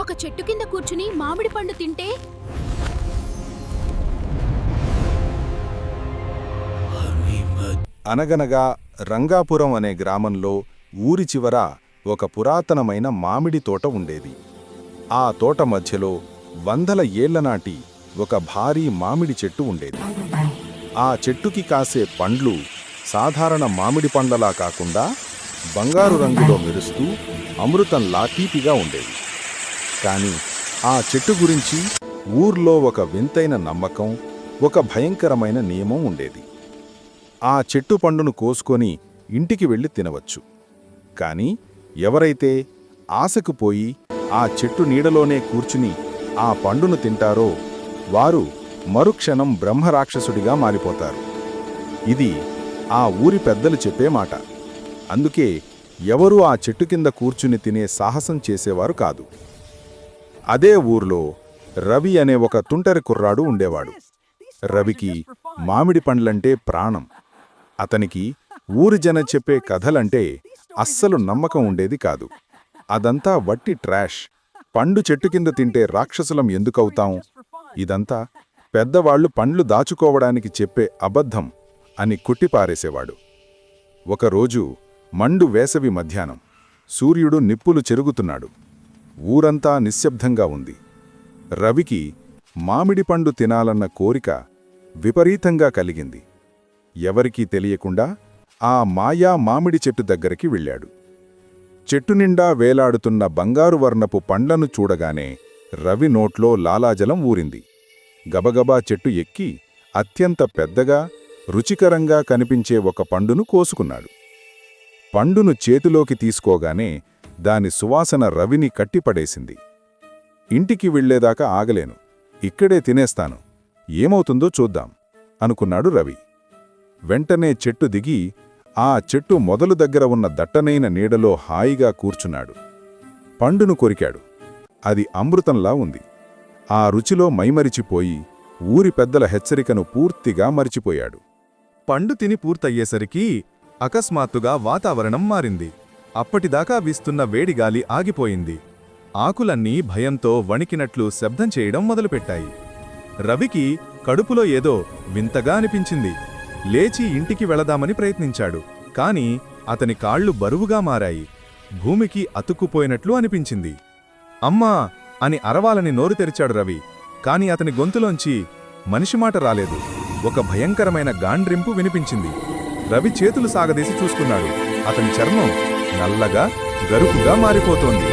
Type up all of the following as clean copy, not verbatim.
ఒక చెట్టు కింద కూర్చుని మామిడి పండు తింటే అనగనగా రంగాపురం అనే గ్రామంలో ఊరి చివర ఒక పురాతనమైన మామిడి తోట ఉండేది. ఆ తోట మధ్యలో వందల ఏళ్లనాటి ఒక భారీ మామిడి చెట్టు ఉండేది. ఆ చెట్టుకి కాసే పండ్లు సాధారణ మామిడి పండ్లలా కాకుండా బంగారు రంగులో మెరుస్తూ అమృతంలా తీపిగా ఉండేవి. కాని ఆ చెట్టు గురించి ఊర్లో ఒక వింతైన నమ్మకం, ఒక భయంకరమైన నియమం ఉండేది. ఆ చెట్టు పండును కోసుకొని ఇంటికి వెళ్ళి తినవచ్చు. కాని ఎవరైతే ఆశకు పోయి ఆ చెట్టు నీడలోనే కూర్చుని ఆ పండును తింటారో వారు మరుక్షణం బ్రహ్మరాక్షసుడిగా మారిపోతారు. ఇది ఆ ఊరి పెద్దలు చెప్పే మాట. అందుకే ఎవరూ ఆ చెట్టు కింద కూర్చుని తినే సాహసం చేసేవారు కాదు. అదే ఊర్లో రవి అనే ఒక తుంటరి కుర్రాడు ఉండేవాడు. రవికి మామిడి పండ్లంటే ప్రాణం. అతనికి ఊరి జన చెప్పే కథలంటే అస్సలు నమ్మకం ఉండేది కాదు. అదంతా వట్టి ట్రాష్. పండు చెట్టు కింద తింటే రాక్షసులం ఎందుకవుతాం? ఇదంతా పెద్దవాళ్లు పండ్లు దాచుకోవడానికి చెప్పే అబద్ధం అని కుట్టిపారేసేవాడు. ఒకరోజు మండు వేసవి మధ్యాహ్నం సూర్యుడు నిప్పులు చెరుగుతున్నాడు. ఊరంతా నిశ్శబ్దంగా ఉంది. రవికి మామిడి పండు తినాలన్న కోరిక విపరీతంగా కలిగింది. ఎవరికీ తెలియకుండా ఆ మాయా మామిడి చెట్టు దగ్గరికి వెళ్ళాడు. చెట్టు నిండా వేలాడుతున్న బంగారు వర్ణపు పండ్లను చూడగానే రవి నోట్లో లాలాజలం ఊరింది. గబగబా చెట్టు ఎక్కి అత్యంత పెద్దగా రుచికరంగా కనిపించే ఒక పండును కోసుకున్నాడు. పండును చేతిలోకి తీసుకోగానే దాని సువాసన రవిని కట్టిపడేసింది. ఇంటికి వెళ్లేదాకా ఆగలేను, ఇక్కడే తినేస్తాను, ఏమవుతుందో చూద్దాం అనుకున్నాడు రవి. వెంటనే చెట్టు దిగి ఆ చెట్టు మొదలు దగ్గర ఉన్న దట్టనైన నీడలో హాయిగా కూర్చున్నాడు. పండును కొరికాడు. అది అమృతంలా ఉంది. ఆ రుచిలో మైమరిచిపోయి ఊరి పెద్దల హెచ్చరికను పూర్తిగా మరిచిపోయాడు. పండు తిని పూర్తయ్యేసరికి అకస్మాత్తుగా వాతావరణం మారింది. అప్పటిదాకా వీస్తున్న వేడిగాలి ఆగిపోయింది. ఆకులన్నీ భయంతో వణికినట్లు శబ్దం చేయడం మొదలుపెట్టాయి. రవికి కడుపులో ఏదో వింతగా అనిపించింది. లేచి ఇంటికి వెళదామని ప్రయత్నించాడు. కాని అతని కాళ్లు బరువుగా మారాయి. భూమికి అతుక్కుపోయినట్లు అనిపించింది. అమ్మా అని అరవాలని నోరు తెరిచాడు రవి. కాని అతని గొంతులోంచి మనిషిమాట రాలేదు. ఒక భయంకరమైన గాండ్రింపు వినిపించింది. రవి చేతులు సాగదీసి చూసుకున్నాడు. అతని చర్మం నల్లగా గరుకుగా మారిపోతోంది.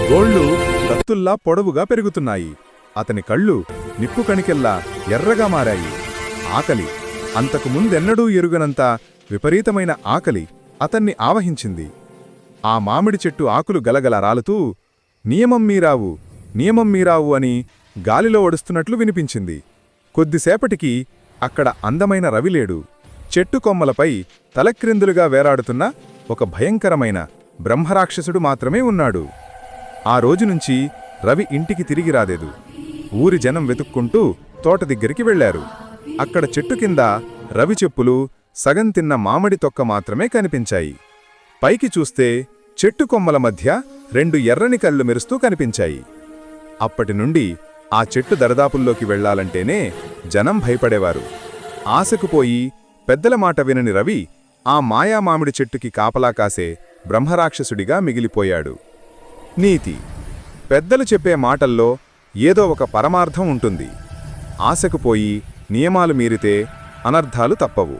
గోళ్లు కత్తుల్లా పొడవుగా పెరుగుతున్నాయి. అతని కళ్ళు నిప్పు కణికెల్లా ఎర్రగా మారాయి. ఆకలి, అంతకు ముందెన్నడూ ఎరుగనంత విపరీతమైన ఆకలి అతన్ని ఆవహించింది. ఆ మామిడి చెట్టు ఆకులు గలగల రాలుతూ నియమం మీరావు, నియమం మీరావు అని గాలిలో ఒడుస్తున్నట్లు వినిపించింది. కొద్దిసేపటికి అక్కడ అందమైన రవిలేడు. చెట్టు కొమ్మలపై తలక్రిందులుగా వేలాడుతున్న ఒక భయంకరమైన బ్రహ్మరాక్షసుడు మాత్రమే ఉన్నాడు. ఆ రోజునుంచి రవి ఇంటికి తిరిగి రాలేదు. ఊరి జనం వెతుక్కుంటూ తోట దగ్గరికి వెళ్లారు. అక్కడ చెట్టు కింద రవి చెప్పులు, సగం తిన్న మామిడి తొక్క మాత్రమే కనిపించాయి. పైకి చూస్తే చెట్టు కొమ్మల మధ్య 2 ఎర్రని కళ్ళు మెరుస్తూ కనిపించాయి. అప్పటినుండి ఆ చెట్టు దరదాపుల్లోకి వెళ్లాలంటేనే జనం భయపడేవారు. ఆశకుపోయి పెద్దల మాట వినని రవి ఆ మాయా మామిడి చెట్టుకి కాపలా కాసే బ్రహ్మరాక్షసుడిగా మిగిలిపోయాడు. నీతి: పెద్దలు చెప్పే మాటల్లో ఏదో ఒక పరమార్థం ఉంటుంది. ఆశకుపోయి నియమాలు మీరితే అనర్థాలు తప్పవు.